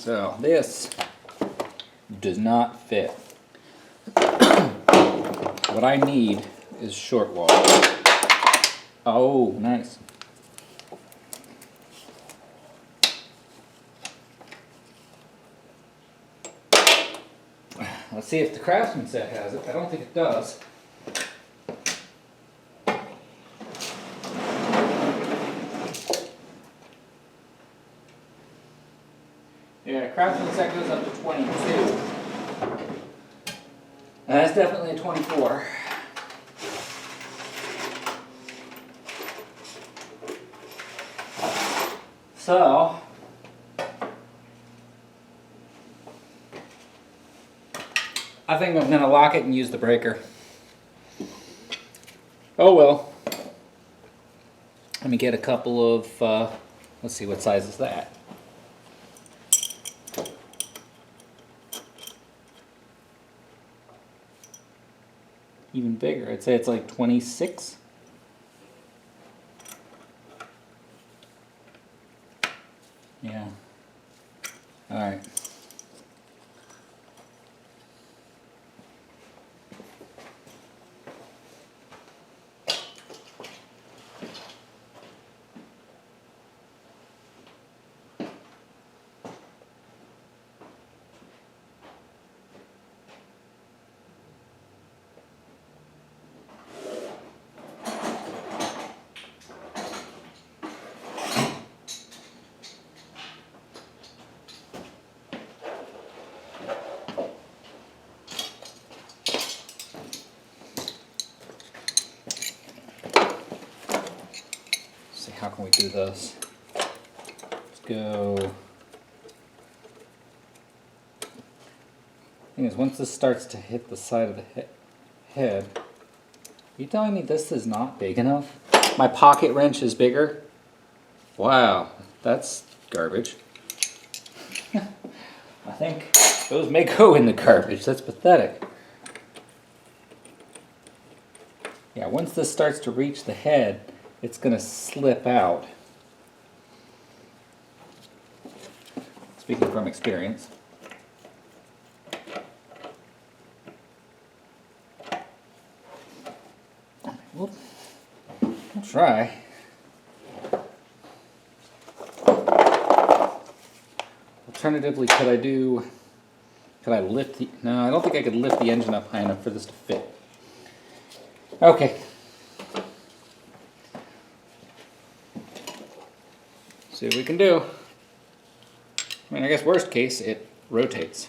So this does not fit. What I need is short wall. Oh, nice. Let's see if the Craftsman set has it. I don't think it does. Yeah, Craftsman set goes up to 22. And that's definitely a 24. So, I think I'm going to lock it and use the breaker. Oh well. Let me get a couple of, let's see, what size is that? Even bigger. I'd say it's like 26. Yeah. All right. How can we do this? Let's go. Thing is, once this starts to hit the side of the head, are you telling me this is not big enough? My pocket wrench is bigger? Wow, that's garbage. I think those may go in the garbage. That's pathetic. Yeah, once this starts to reach the head, it's going to slip out. Speaking from experience. We'll try. Alternatively, could I lift the, no, I don't think I could lift the engine up high enough for this to fit. Okay. See what we can do. I mean, I guess worst case, it rotates.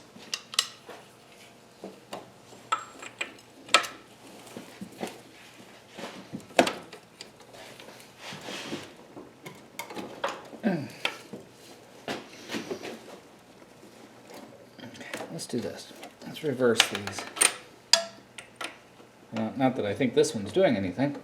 Let's do this. Let's reverse these. Not that I think this one's doing anything.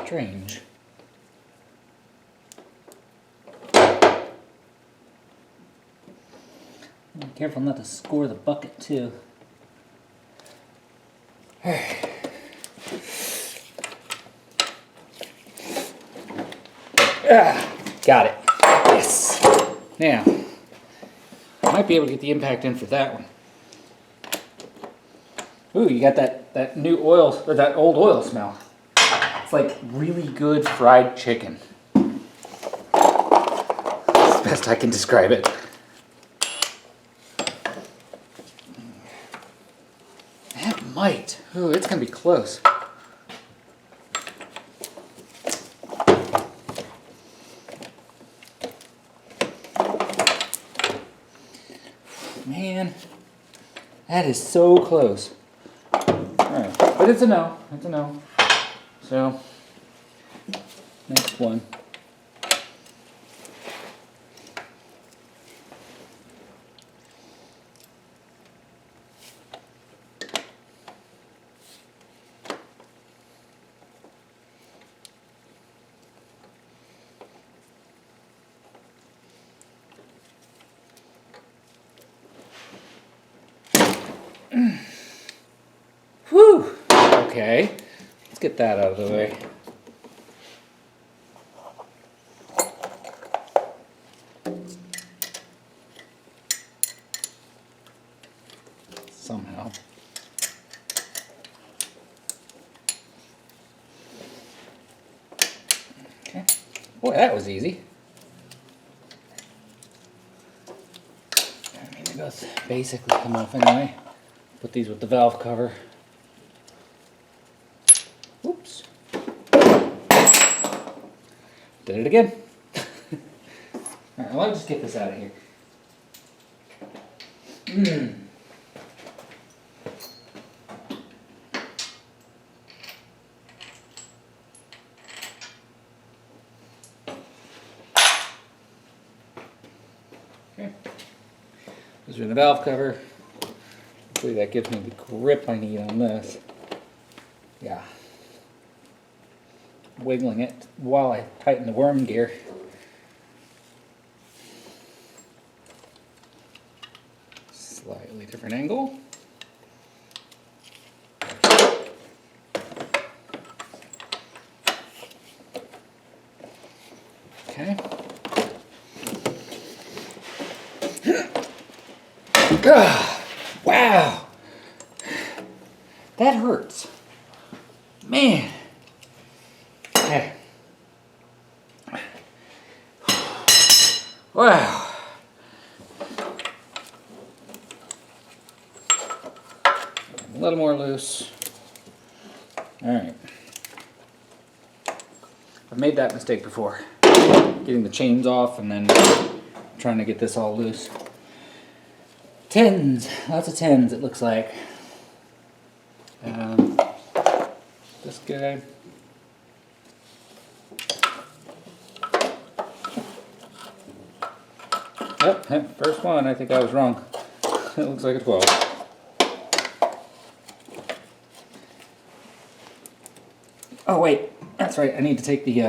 Strange. Be careful not to score the bucket too. Got it. Yes. Now, I might be able to get the impact in for that one. Ooh, you got that new oil, or that old oil smell. It's like really good fried chicken. That's the best I can describe it. That might. Ooh, it's gonna be close. Man, that is so close. Alright, but it's a no. It's a no. So, next one. Whew. Okay. Let's get that out of the way. Somehow. Okay. Boy, that was easy. I mean, they both basically come off anyway. Put these with the valve cover. Oops. Did it again. Alright, well, let's just get this out of here. Okay. Those are the valve cover. Hopefully that gives me the grip I need on this. Yeah. Wiggling it while I tighten the worm gear. Slightly different angle. Okay. Wow. That hurts. Man. Okay. Wow. A little more loose. Alright. I've made that mistake before. Getting the chains off and then trying to get this all loose. Tens. Lots of tens, it looks like. This guy. Yep, first one, I think I was wrong. It looks like a 12. Oh wait, that's right, I need to take the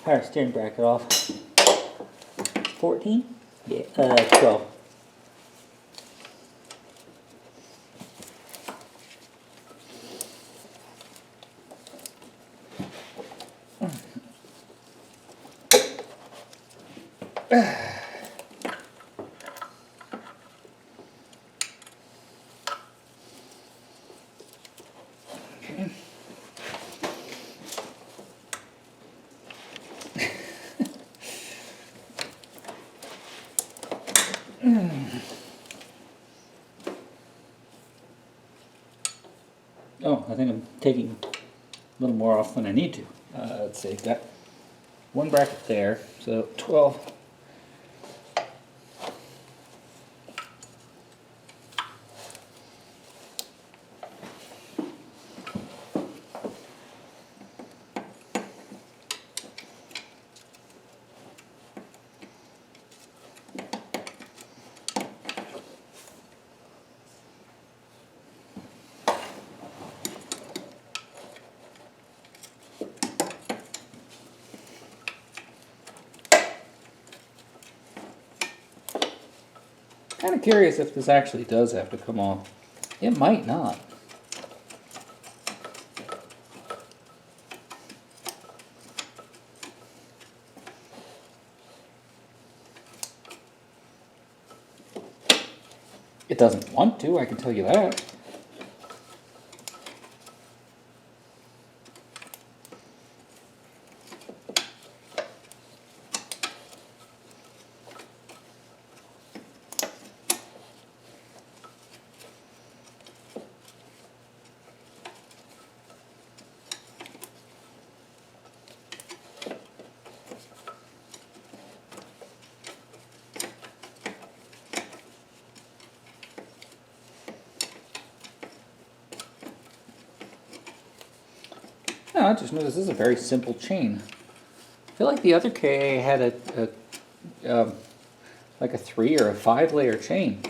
power steering bracket off. 14? Yeah, 12. Okay. Oh, I think I'm taking a little more off than I need to. Let's see, got one bracket there, so 12. Kind of curious if this actually does have to come off. It might not. It doesn't want to, I can tell you that. No, I just noticed this is a very simple chain. I feel like the other KA had like a 3 or a 5 layer chain.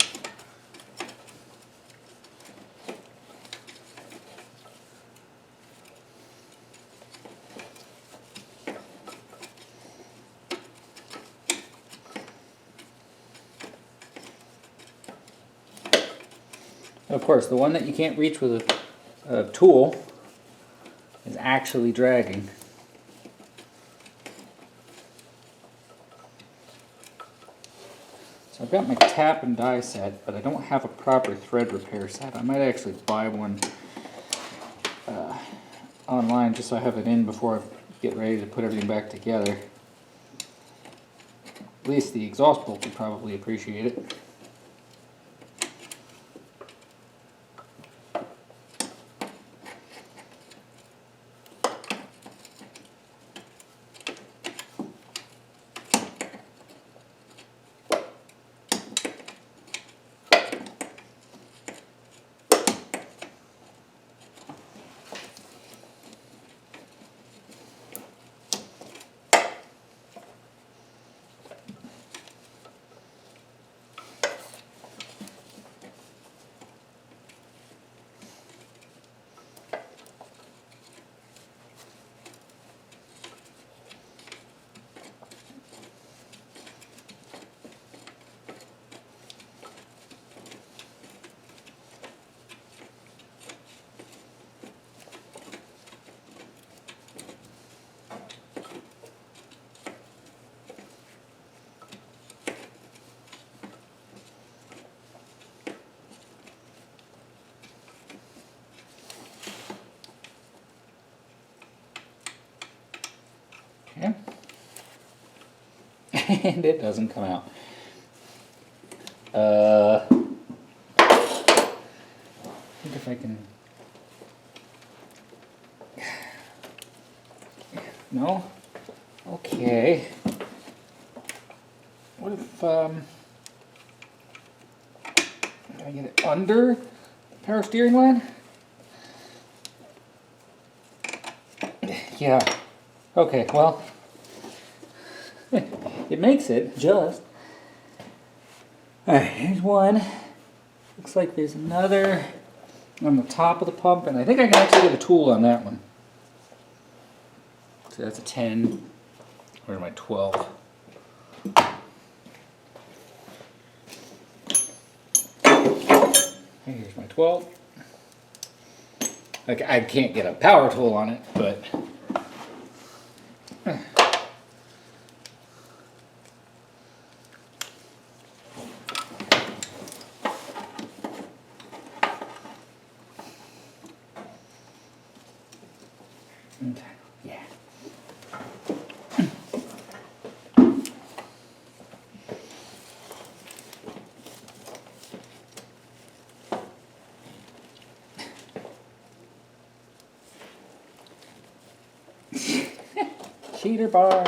Of course, the one that you can't reach with a tool is actually dragging. So I've got my tap and die set, but I don't have a proper thread repair set. I might actually buy one online just so I have it in before I get ready to put everything back together. At least the exhaust bolt would probably appreciate it. Okay. And it doesn't come out. I think if I can... No? Okay. What if, can I get it under the power steering line? Yeah. Okay, well, it makes it, just. Alright, here's one. Looks like there's another on the top of the pump, and I think I can actually get a tool on that one. So that's a 10. Where's my 12? Here's my 12. Like, I can't get a power tool on it, but... yeah. Cheater bar.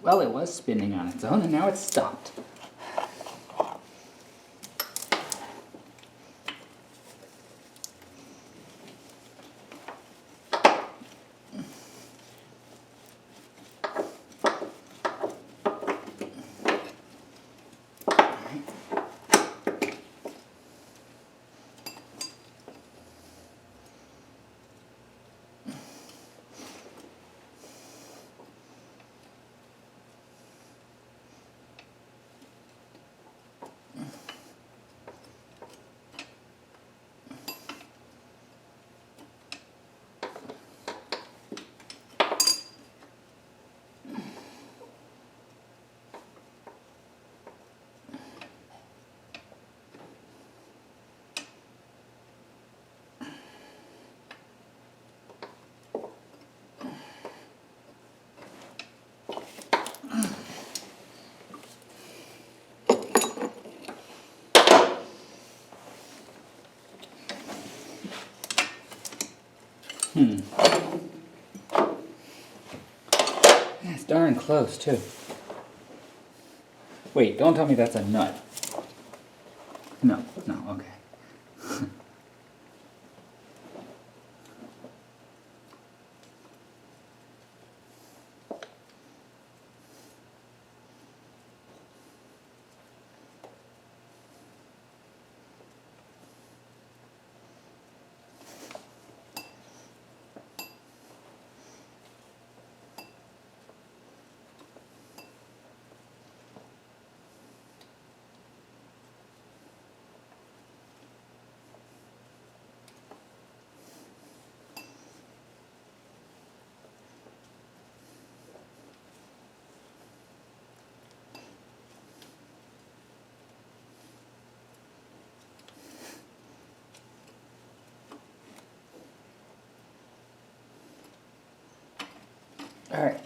Well, it was spinning on its own, and now it's stopped. It's darn close too. Wait, don't tell me that's a nut. No, okay. All right.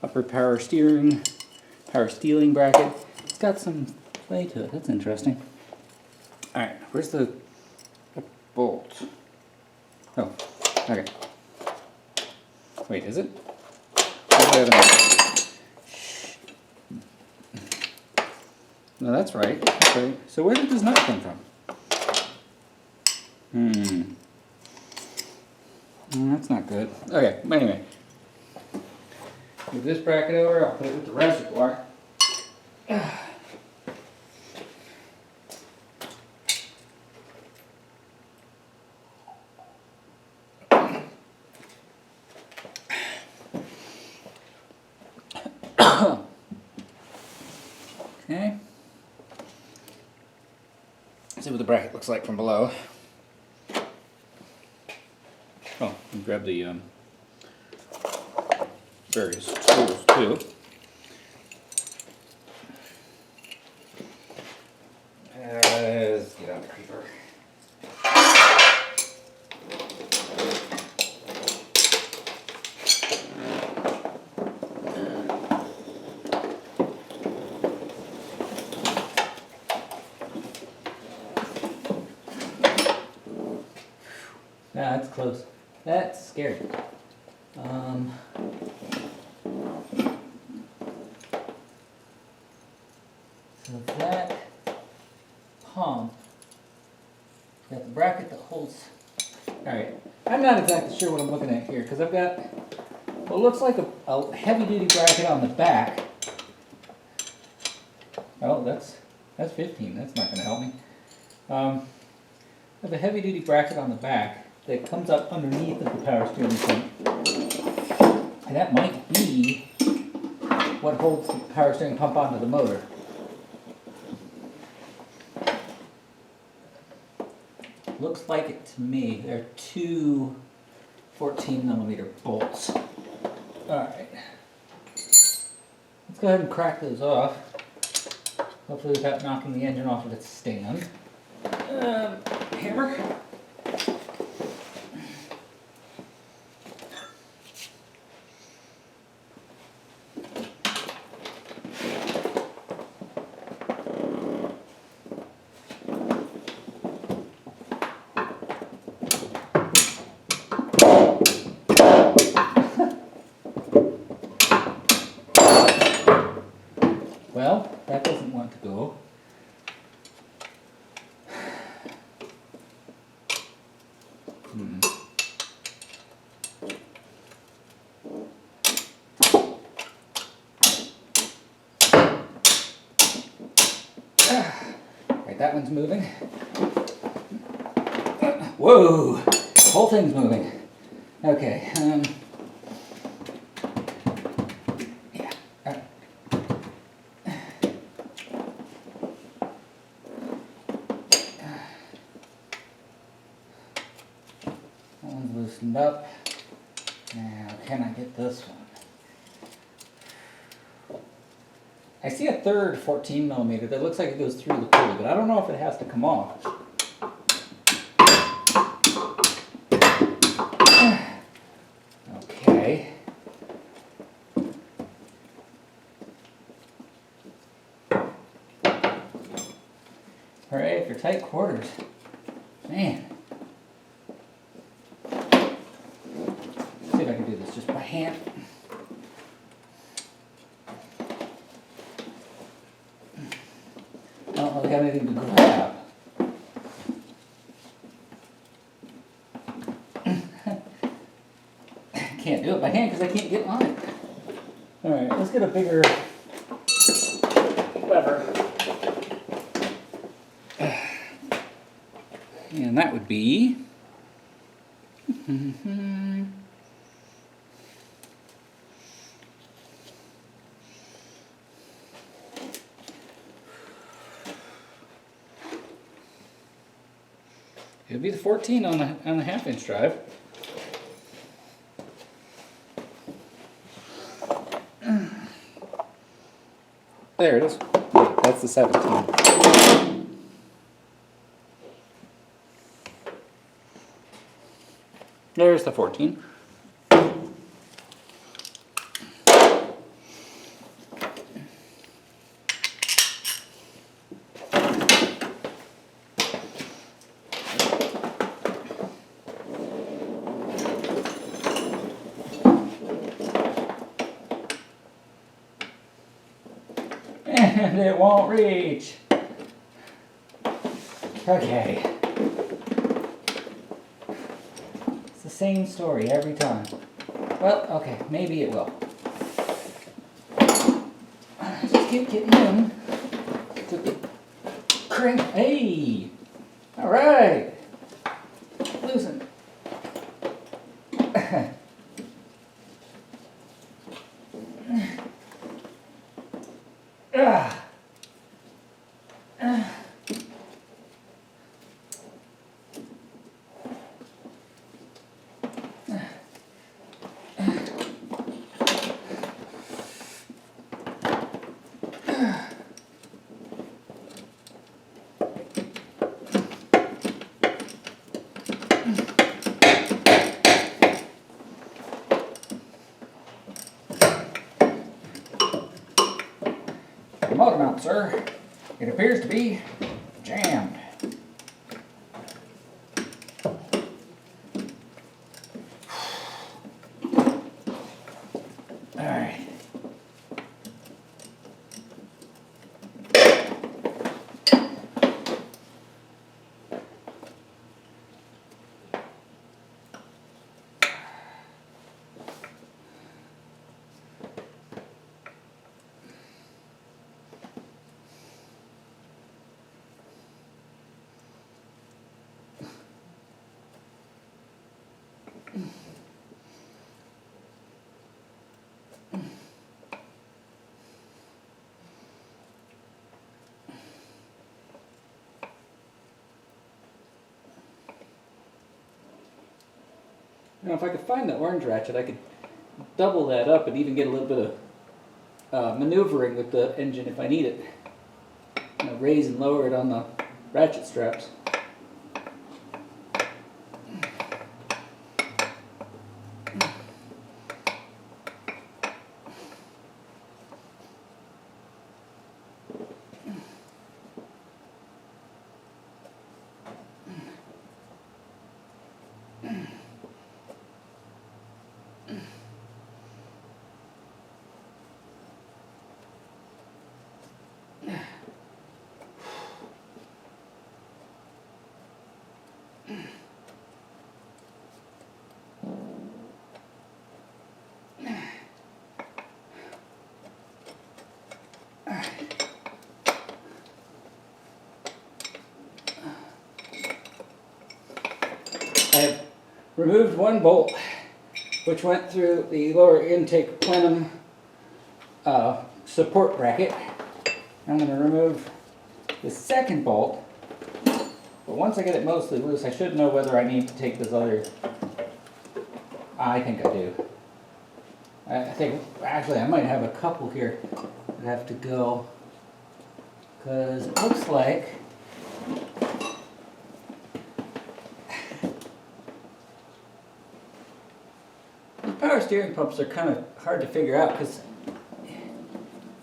Upper power steering, power stealing bracket. It's got some play to it. That's interesting. All right, where's the bolt? Oh, okay. Wait, is it? No, that's right. That's right. So where did this nut come from? That's not good. Okay, anyway. Move this bracket over, I'll put it with the reservoir. Okay. See what the bracket looks like from below. Oh, and grab the various tools too. Let's get out the creeper. That's close. That's scary. So that pump, got the bracket that holds. Alright, I'm not exactly sure what I'm looking at here because I've got what looks like a heavy duty bracket on the back. Oh, that's 15. That's not going to help me. I have a heavy duty bracket on the back that comes up underneath of the power steering thing. And that might be what holds the power steering pump onto the motor. Looks like it to me. There are two 14mm bolts. Alright. Let's go ahead and crack those off. Hopefully without knocking the engine off of its stand. Hammer. Well, that doesn't want to go. Right, that one's moving. Whoa! The whole thing's moving. Okay. Yeah. All right. That one's loosened up. Now, can I get this one? I see a third 14mm that looks like it goes through the pulley, but I don't know if it has to come off. Okay. Hooray for tight quarters. Man. See if I can do this just by hand. I don't really have anything to grab. Can't do it by hand because I can't get on it. Alright, let's get a bigger lever. And that would be it would be the 14 on the half-inch drive. There it is. That's the 17. There's the 14. And it won't reach. Okay. It's the same story every time. Well, okay, maybe it will. Just keep getting in to the crank. Hey! Alright! Loosen. Motor mount, sir. It appears to be jammed. All right. Now, if I could find the orange ratchet, I could double that up and even get a little bit of maneuvering with the engine if I need it. You know, raise and lower it on the ratchet straps. I have removed one bolt, which went through the lower intake plenum support bracket. I'm going to remove the second bolt, but once I get it mostly loose, I should know whether I need to take this other. I think I do. I think, actually, I might have a couple here that have to go, because it looks like power steering pumps are kind of hard to figure out, because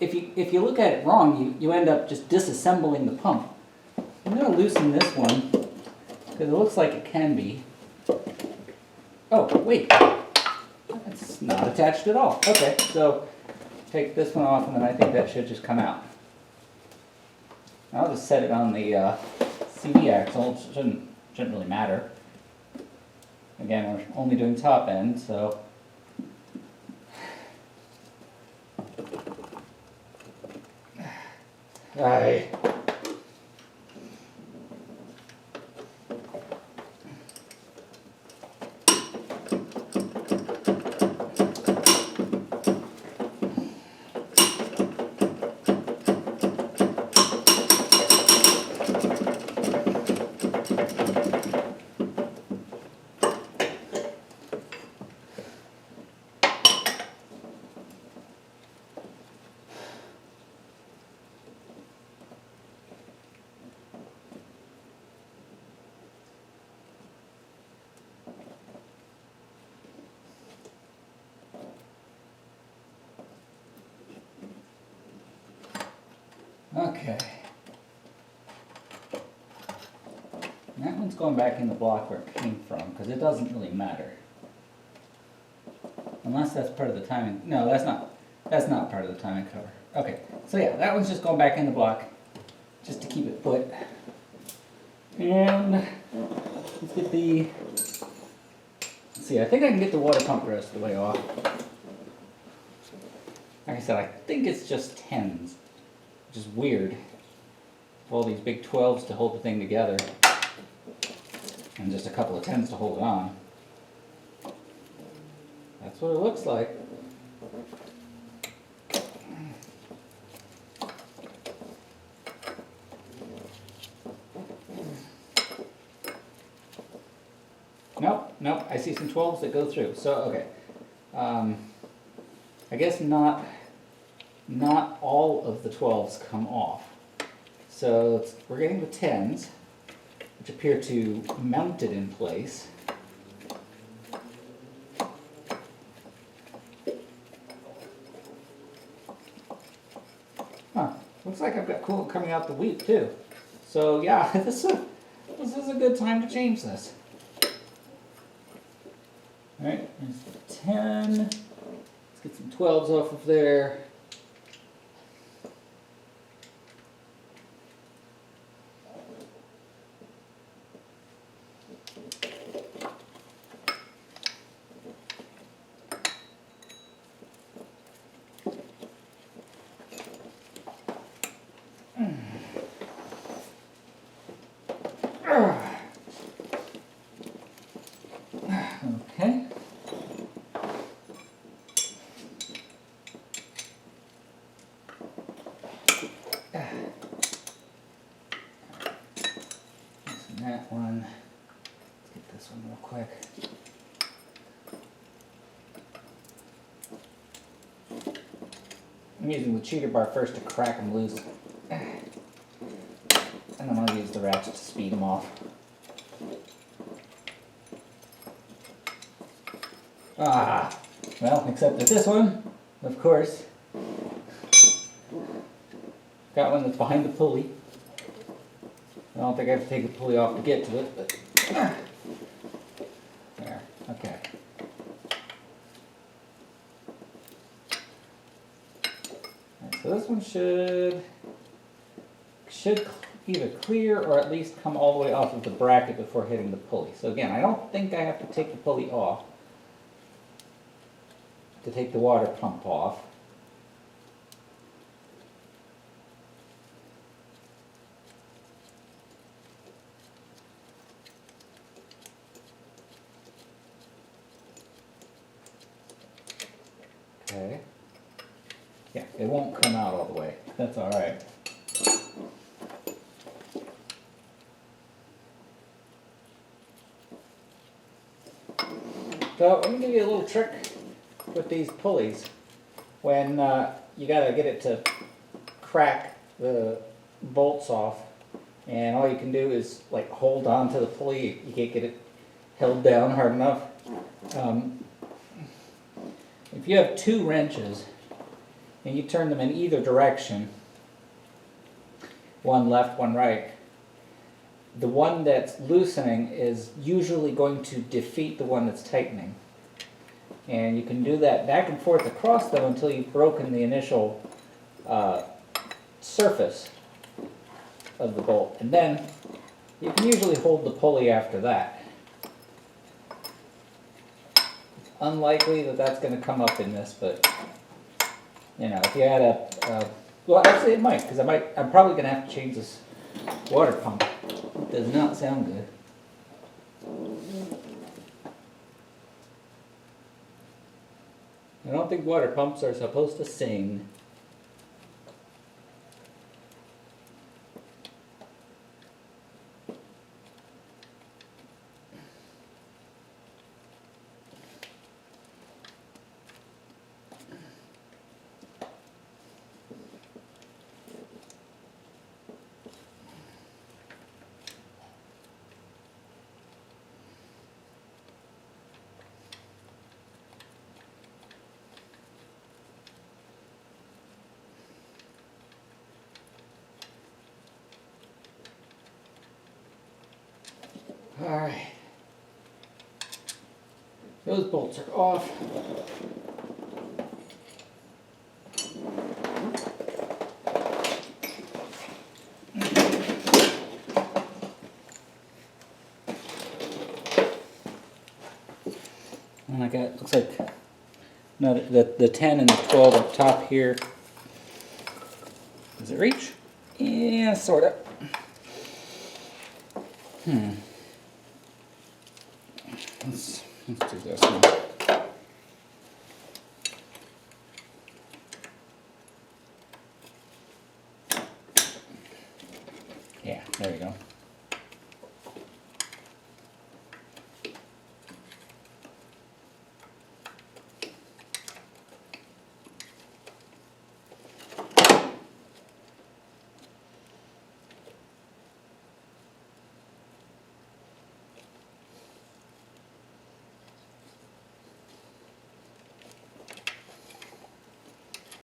if you look at it wrong, you end up just disassembling the pump. I'm going to loosen this one because it looks like it can be. Oh, wait. It's not attached at all. Okay, so take this one off and then I think that should just come out. I'll just set it on the CD axle. It shouldn't really matter. Again, we're only doing top end, so. Alright. Okay. That one's going back in the block where it came from, because it doesn't really matter. Unless that's part of the timing. No, that's not part of the timing cover. Okay, so yeah, that one's just going back in the block, just to keep it put. And let's get the, let's see, I think I can get the water pump rest of the way off. Like I said, I think it's just 10s. Which is weird. All these big 12s to hold the thing together, and just a couple of 10s to hold it on. That's what it looks like. Nope, I see some 12s that go through. So, okay. I guess not all of the 12s come off. So we're getting the 10s, which appear to mount it in place. Huh, looks like I've got coolant coming out the weep too. So yeah, this is a good time to change this. Alright, there's the 10. Let's get some 12s off of there. Okay. That one. Let's get this one real quick. I'm using the cheater bar first to crack them loose. And I'm going to use the ratchet to speed them off. Ah, well, except that this one, of course, got one that's behind the pulley. I don't think I have to take the pulley off to get to it, but there, okay. Right, so this one should either clear or at least come all the way off of the bracket before hitting the pulley. So again, I don't think I have to take the pulley off to take the water pump off. Okay. Yeah, it won't come out all the way. That's all right. So let me give you a little trick with these pulleys. When you gotta get it to crack the bolts off, and all you can do is like hold on to the pulley. You can't get it held down hard enough. If you have two wrenches and you turn them in either direction, one left, one right, the one that's loosening is usually going to defeat the one that's tightening. And you can do that back and forth across them until you've broken the initial surface of the bolt. And then you can usually hold the pulley after that. It's unlikely that that's going to come up in this, but you know, if you had a well, actually it might, because I'm probably going to have to change this water pump. It does not sound good. I don't think water pumps are supposed to sing. Alright, those bolts are off. And I got, looks like, no, the 10 and the 12 up top here. Does it reach? Yeah, sort of. Let's do this one. Yeah, there you go.